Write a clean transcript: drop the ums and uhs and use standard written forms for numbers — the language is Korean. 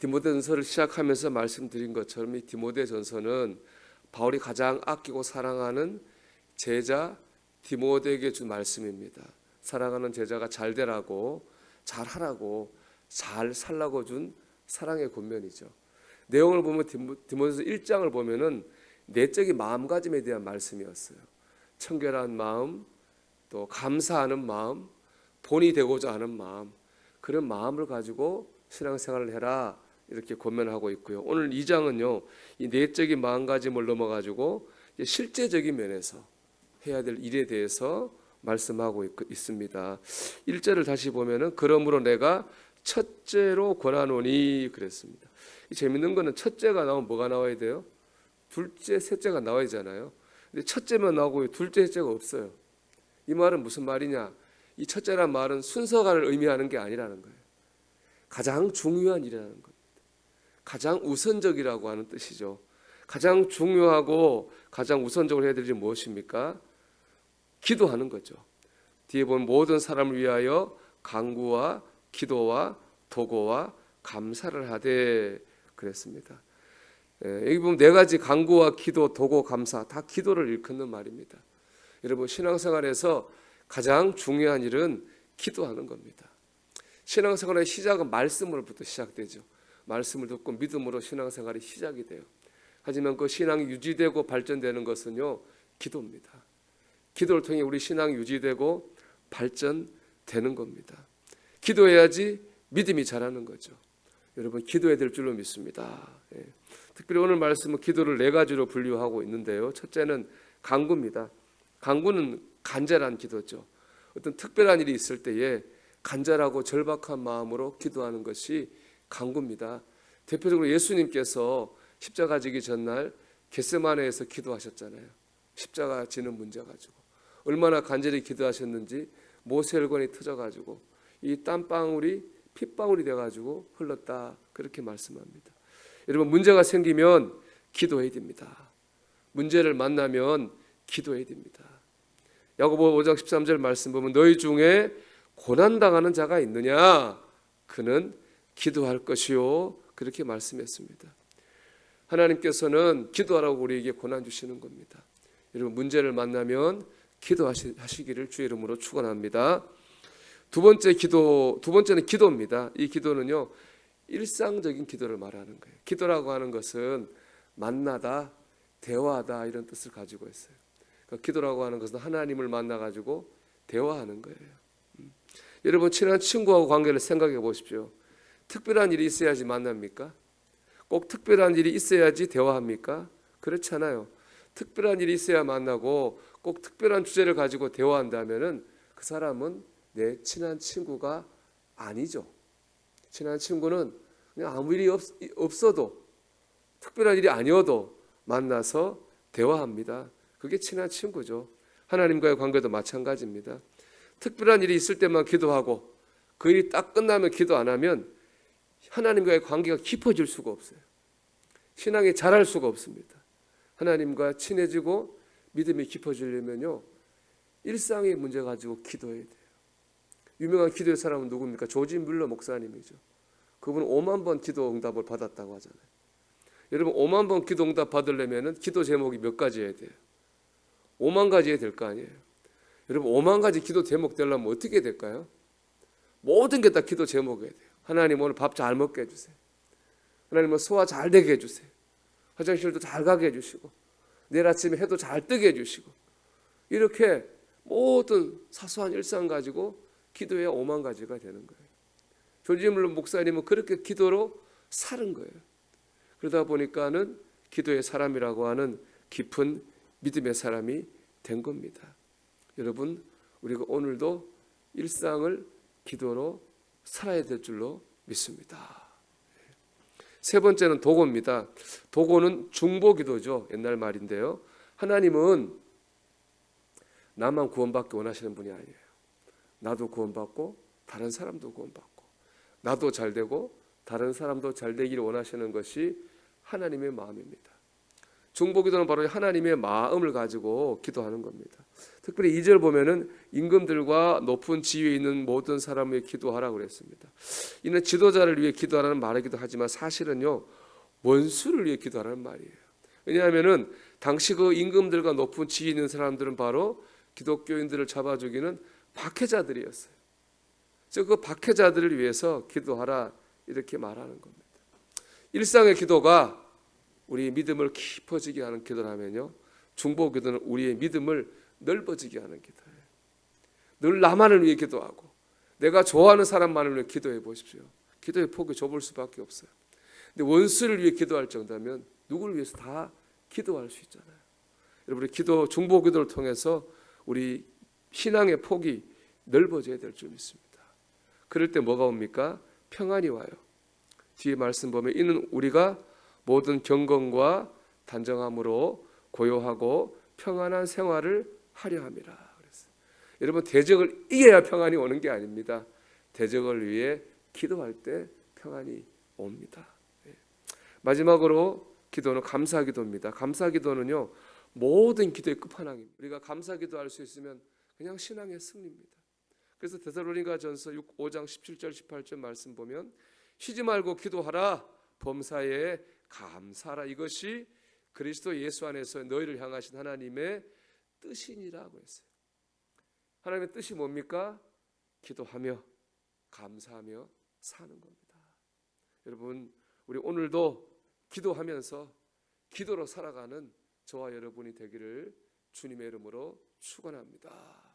디모데전서를 시작하면서 말씀드린 것처럼 이 디모데전서는 바울이 가장 아끼고 사랑하는 제자 디모데에게 준 말씀입니다. 사랑하는 제자가 잘 되라고, 잘 하라고, 잘 살라고 준 사랑의 권면이죠. 내용을 보면 디모데전서 1장을 보면은 내적인 마음가짐에 대한 말씀이었어요. 청결한 마음, 또 감사하는 마음, 본이 되고자 하는 마음, 그런 마음을 가지고 신앙생활을 해라, 이렇게 권면하고 있고요. 오늘 2장은요, 이 내적인 마음가짐을 넘어가지고 실제적인 면에서 해야 될 일에 대해서 말씀하고 있습니다. 1절을 다시 보면은 그러므로 내가 첫째로 권하노니 그랬습니다. 재밌는 거는 첫째가 나오면 뭐가 나와야 돼요? 둘째, 셋째가 나와야 되잖아요. 근데 첫째만 나오고 둘째, 셋째가 없어요. 이 말은 무슨 말이냐? 이 첫째란 말은 순서가를 의미하는 게 아니라는 거예요. 가장 중요한 일이라는 겁니다. 가장 우선적이라고 하는 뜻이죠. 가장 중요하고 가장 우선적으로 해야 될 일이 무엇입니까? 기도하는 거죠. 뒤에 보면 모든 사람을 위하여 간구와 기도와 도고와 감사를 하되 그랬습니다. 여기 보면 네 가지 간구와 기도, 도고, 감사 다 기도를 일컫는 말입니다. 여러분 신앙생활에서 가장 중요한 일은 기도하는 겁니다. 신앙생활의 시작은 말씀으로부터 시작되죠. 말씀을 듣고 믿음으로 신앙생활이 시작이 돼요. 하지만 그 신앙이 유지되고 발전되는 것은요, 기도입니다. 기도를 통해 우리 신앙이 유지되고 발전되는 겁니다. 기도해야지 믿음이 자라는 거죠. 여러분 기도해야 될 줄로 믿습니다. 특별히 오늘 말씀은 기도를 네 가지로 분류하고 있는데요. 첫째는 간구입니다. 간구는 간절한 기도죠. 어떤 특별한 일이 있을 때에 간절하고 절박한 마음으로 기도하는 것이 간구입니다. 대표적으로 예수님께서 십자가 지기 전날 겟세마네에서 기도하셨잖아요. 십자가 지는 문제 가지고 얼마나 간절히 기도하셨는지 모세혈관이 터져가지고 이 땀방울이 핏방울이 돼가지고 흘렀다, 그렇게 말씀합니다. 여러분 문제가 생기면 기도해야 됩니다. 문제를 만나면 기도해야 됩니다. 야고보 5장 13절 말씀 보면 너희 중에 고난당하는 자가 있느냐? 그는 기도할 것이요, 그렇게 말씀했습니다. 하나님께서는 기도하라고 우리에게 권한 주시는 겁니다. 여러분 문제를 만나면 기도하시기를 주의 이름으로 축원합니다. 두 번째는 기도입니다. 이 기도는요, 일상적인 기도를 말하는 거예요. 기도라고 하는 것은 만나다, 대화하다, 이런 뜻을 가지고 있어요. 그러니까 기도라고 하는 것은 하나님을 만나가지고 대화하는 거예요. 여러분 친한 친구하고 관계를 생각해 보십시오. 특별한 일이 있어야지 만납니까? 꼭 특별한 일이 있어야지 대화합니까? 그렇잖아요. 특별한 일이 있어야 만나고 꼭 특별한 주제를 가지고 대화한다면은 그 사람은 내 친한 친구가 아니죠. 친한 친구는 그냥 아무 일이 없어도, 특별한 일이 아니어도 만나서 대화합니다. 그게 친한 친구죠. 하나님과의 관계도 마찬가지입니다. 특별한 일이 있을 때만 기도하고 그 일이 딱 끝나면 기도 안 하면 하나님과의 관계가 깊어질 수가 없어요. 신앙이 자랄 수가 없습니다. 하나님과 친해지고 믿음이 깊어지려면요, 일상의 문제 가지고 기도해야 돼요. 유명한 기도의 사람은 누굽니까? 조지 뮬러 목사님이죠. 그분은 5만 번 기도 응답을 받았다고 하잖아요. 여러분 5만 번 기도 응답 받으려면 기도 제목이 몇 가지 해야 돼요? 5만 가지 해야 될 거 아니에요. 여러분 5만 가지 기도 제목 되려면 어떻게 될까요? 모든 게 다 기도 제목이어야 돼요. 하나님 오늘 밥 잘 먹게 해주세요. 하나님 소화 잘 되게 해주세요. 화장실도 잘 가게 해주시고 내일 아침에 해도 잘 뜨게 해주시고, 이렇게 모든 사소한 일상 가지고 기도해야 5만 가지가 되는 거예요. 조지 뮬러 목사님은 그렇게 기도로 사는 거예요. 그러다 보니까는 기도의 사람이라고 하는 깊은 믿음의 사람이 된 겁니다. 여러분 우리가 오늘도 일상을 기도로 살아야 될 줄로 믿습니다. 세 번째는 도고입니다. 도고는 중보기도죠. 옛날 말인데요. 하나님은 나만 구원받기 원하시는 분이 아니에요. 나도 구원받고 다른 사람도 구원받고 나도 잘되고 다른 사람도 잘되기를 원하시는 것이 하나님의 마음입니다. 중보기도는 바로 하나님의 마음을 가지고 기도하는 겁니다. 특별히 2절 보면은 임금들과 높은 지위에 있는 모든 사람을 위해 기도하라고 그랬습니다. 이는 지도자를 위해 기도하라는 말이기도 하지만 사실은요, 원수를 위해 기도하라는 말이에요. 왜냐하면은 당시 그 임금들과 높은 지위 있는 사람들은 바로 기독교인들을 잡아 죽이는 박해자들이었어요. 즉 그 박해자들을 위해서 기도하라 이렇게 말하는 겁니다. 일상의 기도가 우리의 믿음을 깊어지게 하는 기도라면요, 중보기도는 우리의 믿음을 넓어지게 하는 기도예요. 늘 나만을 위해 기도하고 내가 좋아하는 사람만을 위해 기도해 보십시오. 기도의 폭이 좁을 수밖에 없어요. 근데 원수를 위해 기도할 정도면 누구를 위해서 다 기도할 수 있잖아요. 여러분, 기도, 중보기도를 통해서 우리 신앙의 폭이 넓어져야 될 줄 믿습니다. 그럴 때 뭐가 옵니까? 평안이 와요. 뒤에 말씀 보면 이는 우리가 모든 경건과 단정함으로 고요하고 평안한 생활을 하려 함이라 그랬어요. 여러분, 대적을 이겨야 평안이 오는 게 아닙니다. 대적을 위해 기도할 때 평안이 옵니다. 마지막으로 기도는 감사기도입니다. 감사기도는요, 모든 기도의 끝판왕입니다. 우리가 감사기도할 수 있으면 그냥 신앙의 승리입니다. 그래서 데살로니가전서 5장 17절 18절 말씀 보면 쉬지 말고 기도하라, 범사에 감사하라, 이것이 그리스도 예수 안에서 너희를 향하신 하나님의 뜻이니라고 했어요. 하나님의 뜻이 뭡니까? 기도하며 감사하며 사는 겁니다. 여러분, 우리 오늘도 기도하면서 기도로 살아가는 저와 여러분이 되기를 주님의 이름으로 축원합니다.